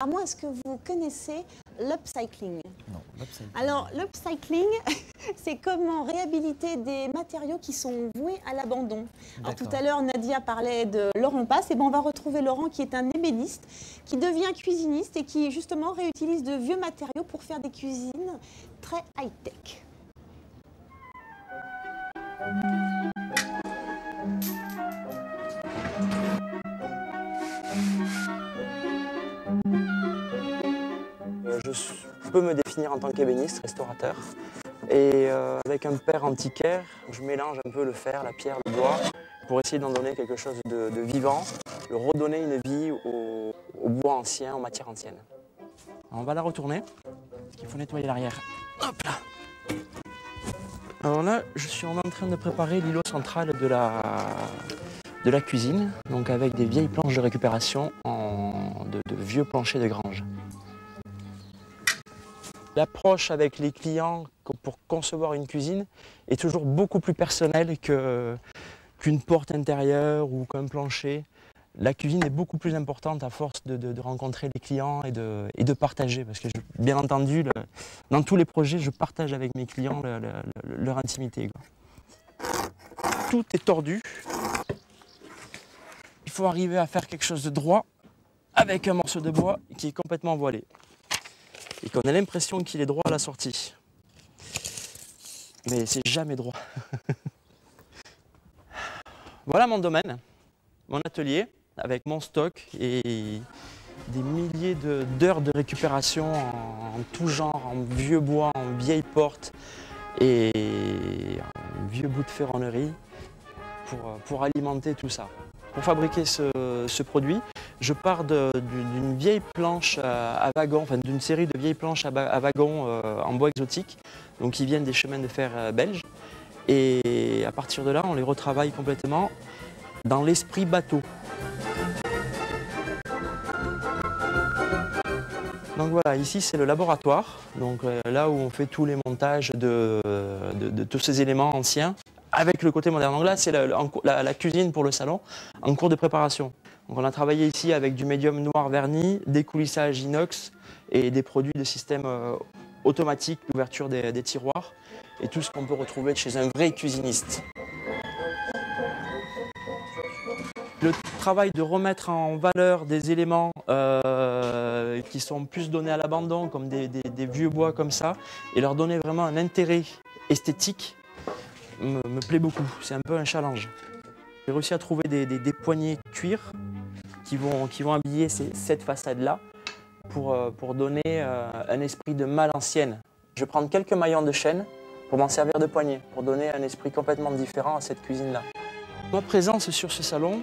À moi, est-ce que vous connaissez l'upcycling? Non, l'upcycling. Alors, l'upcycling, c'est comment réhabiliter des matériaux qui sont voués à l'abandon. Alors, tout à l'heure, Nadia parlait de Laurent Passe. Et ben, on va retrouver Laurent, qui est un ébéniste, qui devient cuisiniste et qui, justement, réutilise de vieux matériaux pour faire des cuisines très high-tech. Je peux me définir en tant qu'ébéniste, restaurateur. Et avec un père antiquaire, je mélange un peu le fer, la pierre, le bois, pour essayer d'en donner quelque chose de vivant, de redonner une vie au bois ancien, aux matières anciennes. Alors on va la retourner, parce qu'il faut nettoyer l'arrière. Hop là. Alors là, je suis en train de préparer l'îlot central de la cuisine, donc avec des vieilles planches de récupération de vieux planchers de grange. L'approche avec les clients pour concevoir une cuisine est toujours beaucoup plus personnelle qu'une porte intérieure ou qu'un plancher. La cuisine est beaucoup plus importante à force de rencontrer les clients et de partager. Parce que bien entendu, dans tous les projets, je partage avec mes clients leur intimité, quoi. Tout est tordu. Il faut arriver à faire quelque chose de droit avec un morceau de bois qui est complètement voilé. Et qu'on a l'impression qu'il est droit à la sortie. Mais c'est jamais droit. Voilà mon domaine, mon atelier, avec mon stock et des milliers d'heures de récupération en tout genre, en vieux bois, en vieilles portes et en vieux bouts de ferronnerie pour alimenter tout ça. Pour fabriquer ce produit, je pars d'une vieille planche à wagon, enfin d'une série de vieilles planches à wagon en bois exotique, donc qui viennent des chemins de fer belges. Et à partir de là, on les retravaille complètement dans l'esprit bateau. Donc voilà, ici c'est le laboratoire, donc là où on fait tous les montages de tous ces éléments anciens, avec le côté moderne. Donc là c'est la cuisine pour le salon, en cours de préparation. Donc on a travaillé ici avec du médium noir verni, des coulissages inox et des produits de système automatique d'ouverture des tiroirs et tout ce qu'on peut retrouver chez un vrai cuisiniste. Le travail de remettre en valeur des éléments qui sont plus donnés à l'abandon, comme des vieux bois comme ça, et leur donner vraiment un intérêt esthétique, me plaît beaucoup. C'est un peu un challenge. J'ai réussi à trouver des poignées cuir qui vont habiller cette façade-là pour donner un esprit de malle ancienne. Je vais prendre quelques maillons de chêne pour m'en servir de poignée, pour donner un esprit complètement différent à cette cuisine-là. Ma présence sur ce salon,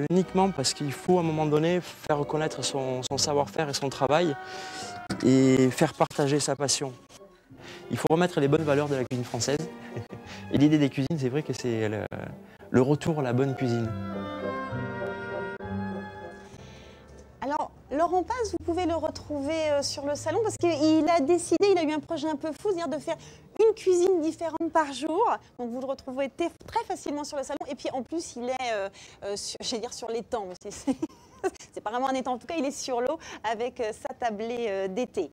uniquement parce qu'il faut à un moment donné faire reconnaître son savoir-faire et son travail et faire partager sa passion. Il faut remettre les bonnes valeurs de la cuisine française. Et l'idée des cuisines, c'est vrai que c'est le retour à la bonne cuisine. Alors, Laurent Passe, vous pouvez le retrouver sur le salon parce qu'il a décidé, il a eu un projet un peu fou, c'est-à-dire de faire une cuisine différente par jour. Donc vous le retrouvez très facilement sur le salon. Et puis en plus, il est, j'allais dire sur l'étang, mais c'est pas vraiment un étang. En tout cas, il est sur l'eau avec sa tablée d'été.